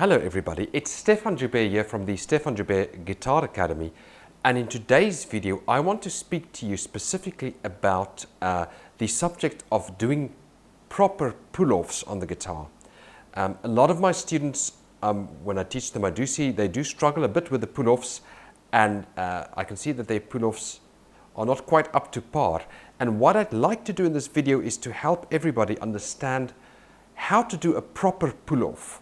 Hello everybody, it's Stefan Joubert here from the Stefan Joubert Guitar Academy, and in today's video I want to speak to you specifically about the subject of doing proper pull-offs on the guitar. A lot of my students, when I teach them, I do see they do struggle a bit with the pull-offs, and I can see that their pull-offs are not quite up to par. And what I'd like to do in this video is to help everybody understand how to do a proper pull-off.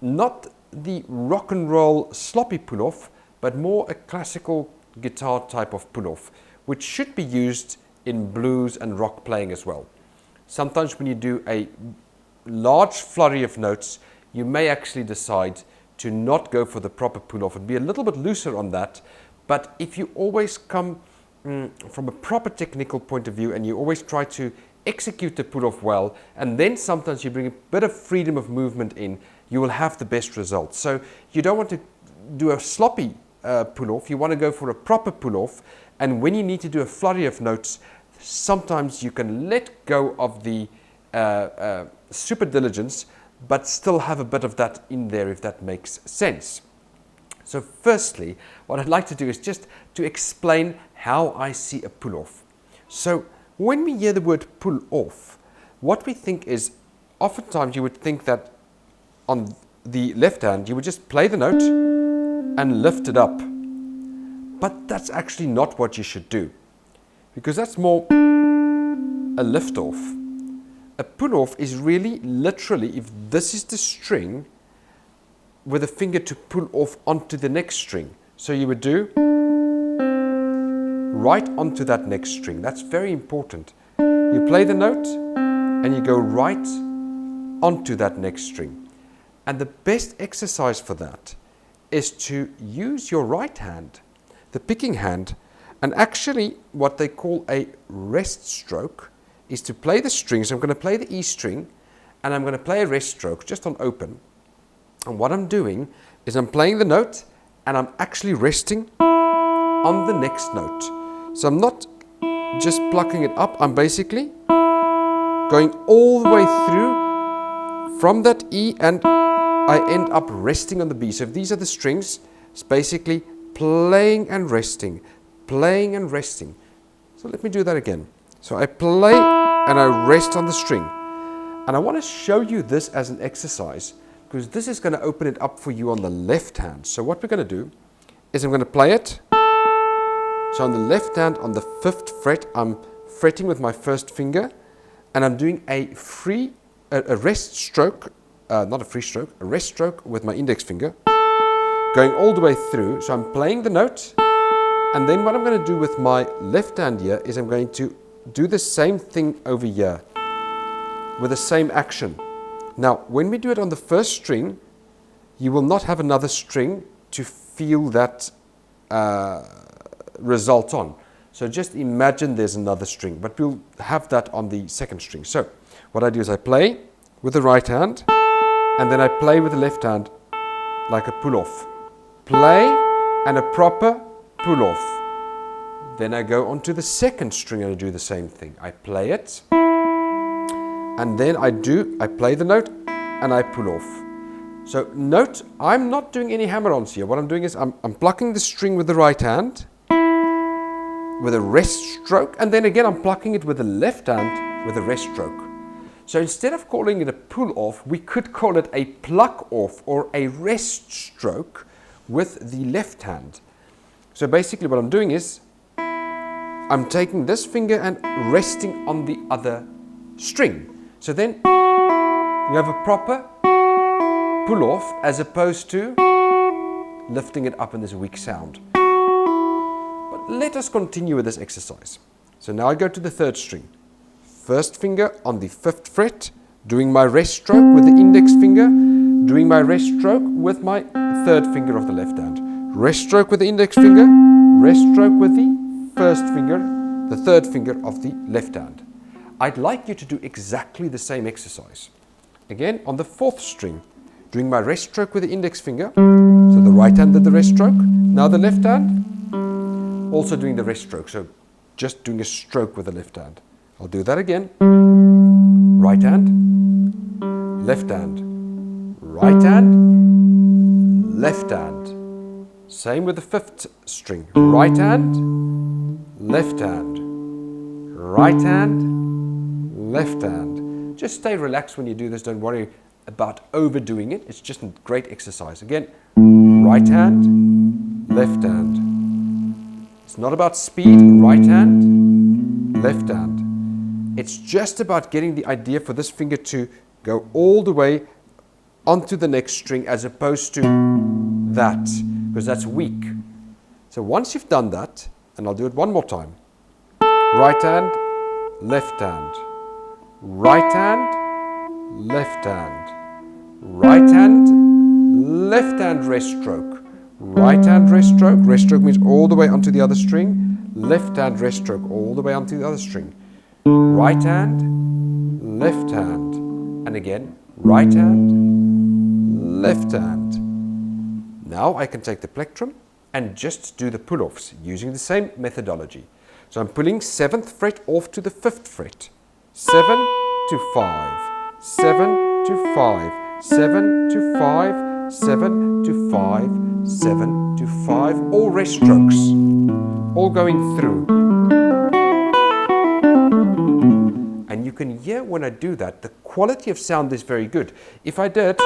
Not the rock and roll sloppy pull-off, but more a classical guitar type of pull-off, which should be used in blues and rock playing as well. Sometimes when you do a large flurry of notes, you may actually decide to not go for the proper pull-off and be a little bit looser on that. But if you always come from a proper technical point of view and you always try to execute the pull-off well, and then sometimes you bring a bit of freedom of movement in, you will have the best results. So you don't want to do a sloppy pull-off, you want to go for a proper pull-off, and when you need to do a flurry of notes, sometimes you can let go of the super diligence, but still have a bit of that in there, if that makes sense. So firstly, what I'd like to do is just to explain how I see a pull-off. So when we hear the word pull off, what we think is, oftentimes you would think that on the left hand you would just play the note and lift it up. But that's actually not what you should do, because that's more a lift off. A pull off is really literally, if this is the string, with a finger to pull off onto the next string. So you would do right onto that next string. That's very important. You play the note and you go right onto that next string. And the best exercise for that is to use your right hand, the picking hand, and actually what they call a rest stroke is to play the strings. I'm going to play the E string and I'm going to play a rest stroke just on open. And what I'm doing is I'm playing the note and I'm actually resting on the next note. So I'm not just plucking it up, I'm basically going all the way through from that E, and I end up resting on the B. So if these are the strings, it's basically playing and resting, playing and resting. So let me do that again. So I play and I rest on the string. And I want to show you this as an exercise, because this is going to open it up for you on the left hand. So what we're going to do is I'm going to play it. So on the left hand, on the 5th fret, I'm fretting with my first finger, and I'm doing a rest stroke, not a free stroke, a rest stroke with my index finger, going all the way through. So I'm playing the note, and then what I'm going to do with my left hand here is I'm going to do the same thing over here with the same action. Now, when we do it on the first string, you will not have another string to feel that result on. So just imagine there's another string, but we'll have that on the second string. So what I do is I play with the right hand, and then I play with the left hand like a pull-off. Play and a proper pull-off. Then I go on to the second string and I do the same thing. I play it, and then I play the note and I pull off. So note, I'm not doing any hammer-ons here. What I'm doing is I'm plucking the string with the right hand with a rest stroke, and then again I'm plucking it with the left hand with a rest stroke. So instead of calling it a pull off, we could call it a pluck off or a rest stroke with the left hand. So basically what I'm doing is I'm taking this finger and resting on the other string. So then you have a proper pull off as opposed to lifting it up in this weak sound. But let us continue with this exercise. So now I go to the 3rd string. First finger on the 5th fret, doing my rest stroke with the index finger, doing my rest stroke with my 3rd finger of the left hand. Rest stroke with the index finger, rest stroke with the 1st finger, the 3rd finger of the left hand. I'd like you to do exactly the same exercise. Again, on the 4th string, doing my rest stroke with the index finger, so the right hand did the rest stroke, now the left hand, also doing the rest stroke, so just doing a stroke with the left hand. I'll do that again. Right hand, left hand, right hand, left hand. Same with the fifth string. Right hand, left hand. Right hand, left hand. Just stay relaxed when you do this. Don't worry about overdoing it. It's just a great exercise. Again, right hand, left hand. It's not about speed. Right hand, left hand. It's just about getting the idea for this finger to go all the way onto the next string as opposed to that, because that's weak. So once you've done that, and I'll do it one more time. Right hand, left hand. Right hand, left hand. Right hand, left hand rest stroke. Right hand rest stroke. Rest stroke means all the way onto the other string. Left hand rest stroke all the way onto the other string. Right hand, left hand. And again, right hand, left hand. Now I can take the plectrum and just do the pull-offs using the same methodology. So I'm pulling 7th fret off to the 5th fret. 7 to 5, 7 to 5, 7 to 5, 7 to 5, 7 to 5. All rest strokes, all going through. And you can hear when I do that, the quality of sound is very good. If I did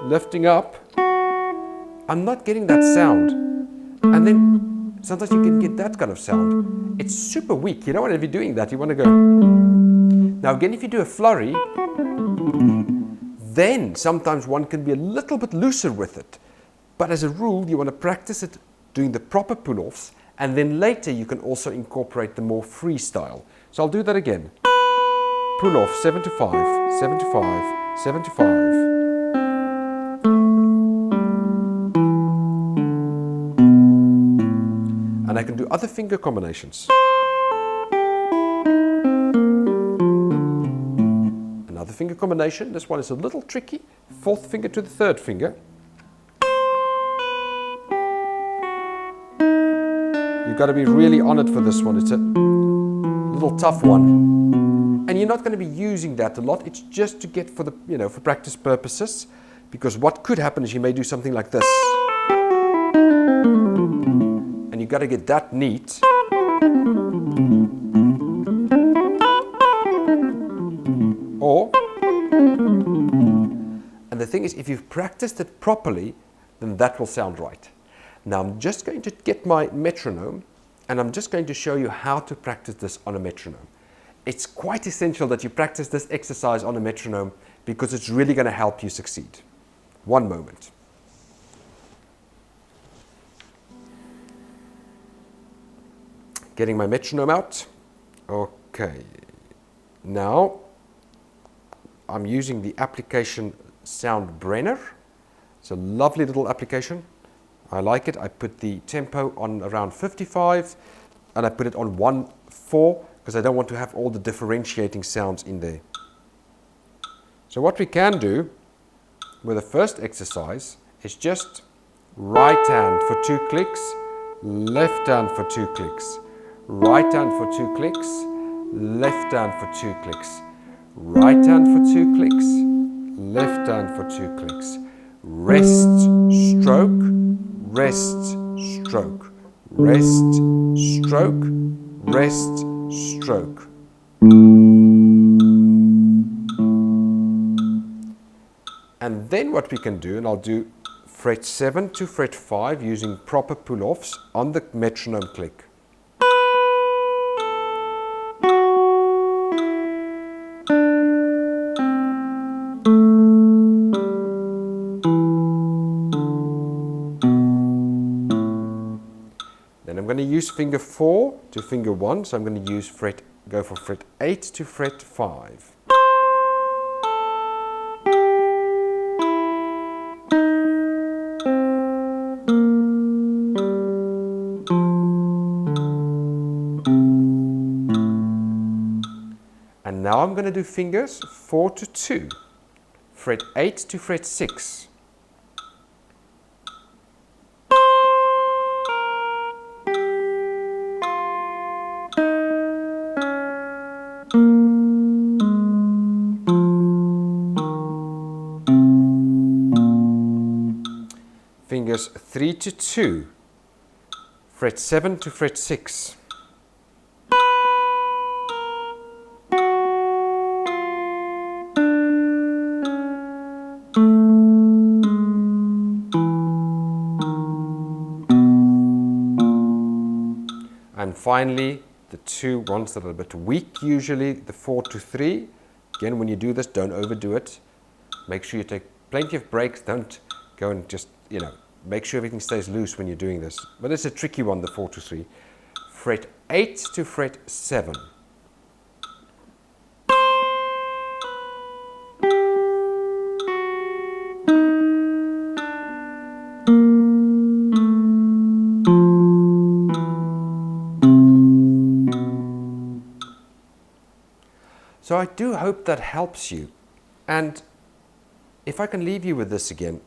lifting up, I'm not getting that sound. And then sometimes you can get that kind of sound. It's super weak. You don't want to be doing that. You want to go. Now again, if you do a flurry, then sometimes one can be a little bit looser with it. But as a rule, you want to practice it doing the proper pull-offs, and then later you can also incorporate the more freestyle. So I'll do that again. Pull off 7 to 5, 7 to 5, 7 to 5. And I can do other finger combinations. Another finger combination. This one is a little tricky. 4th finger to the 3rd finger. You've got to be really on it for this one. It's a little tough one. And you're not going to be using that a lot. It's just to get for the, for practice purposes. Because what could happen is you may do something like this. And you've got to get that neat. Or, and the thing is, if you've practiced it properly, then that will sound right. Now I'm just going to get my metronome, and I'm just going to show you how to practice this on a metronome. It's quite essential that you practice this exercise on a metronome because it's really going to help you succeed. One moment. Getting my metronome out. Okay. Now, I'm using the application Soundbrenner. It's a lovely little application. I like it. I put the tempo on around 55 and I put it on 1/4 because I don't want to have all the differentiating sounds in there. So what we can do with the first exercise is just right hand for 2 clicks, left hand for 2 clicks, right hand for 2 clicks, left hand for 2 clicks, right hand for 2 clicks, left hand for 2 clicks, rest, stroke, rest, stroke, rest, stroke, rest, stroke. And then what we can do, and I'll do fret 7 to fret 5 using proper pull-offs on the metronome click. Then I'm going to use finger 4 to finger 1, so I'm going to go for fret 8 to fret 5. And now I'm going to do fingers 4 to 2, fret 8 to fret 6. fingers 3 to 2, fret 7 to fret 6. And finally, the two ones that are a bit weak, usually the 4 to 3. Again, when you do this, don't overdo it. Make sure you take plenty of breaks. Don't go and just, make sure everything stays loose when you're doing this. But it's a tricky one, the 4 to 3. Fret 8 to fret 7. So I do hope that helps you. And if I can leave you with this again,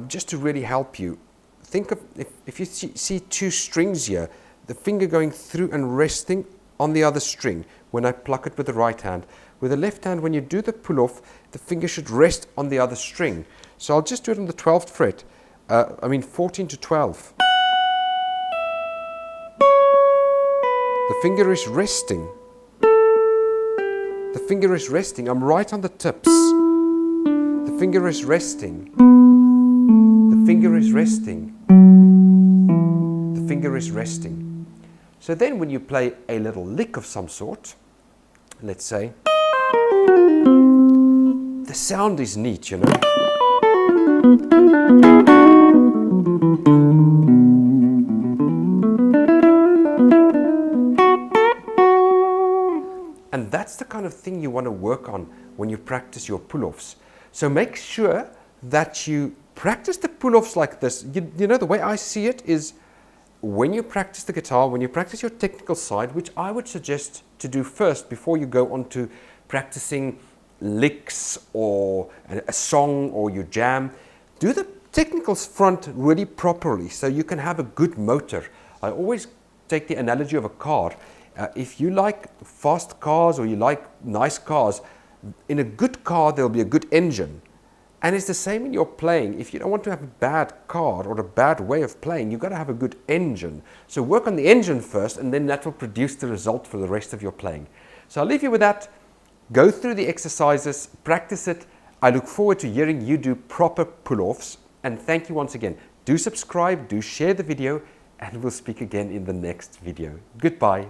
just to really help you, think of, if you see two strings here, the finger going through and resting on the other string when I pluck it with the right hand. With the left hand, when you do the pull off, the finger should rest on the other string. So I'll just do it on the 12th fret, 14 to 12. The finger is resting. The finger is resting. I'm right on the tips. The finger is resting. The finger is resting. The finger is resting. So then when you play a little lick of some sort, let's say, the sound is neat, And that's the kind of thing you want to work on when you practice your pull-offs. So make sure that you practice the pull-offs like this. The way I see it is when you practice the guitar, when you practice your technical side, which I would suggest to do first before you go on to practicing licks or a song or your jam, do the technicals front really properly so you can have a good motor. I always take the analogy of a car. If you like fast cars or you like nice cars, in a good car there'll be a good engine. And it's the same in your playing. If you don't want to have a bad car or a bad way of playing, you've got to have a good engine. So work on the engine first, and then that will produce the result for the rest of your playing. So I'll leave you with that. Go through the exercises, practice it. I look forward to hearing you do proper pull-offs. And thank you once again. Do subscribe, do share the video, and we'll speak again in the next video. Goodbye.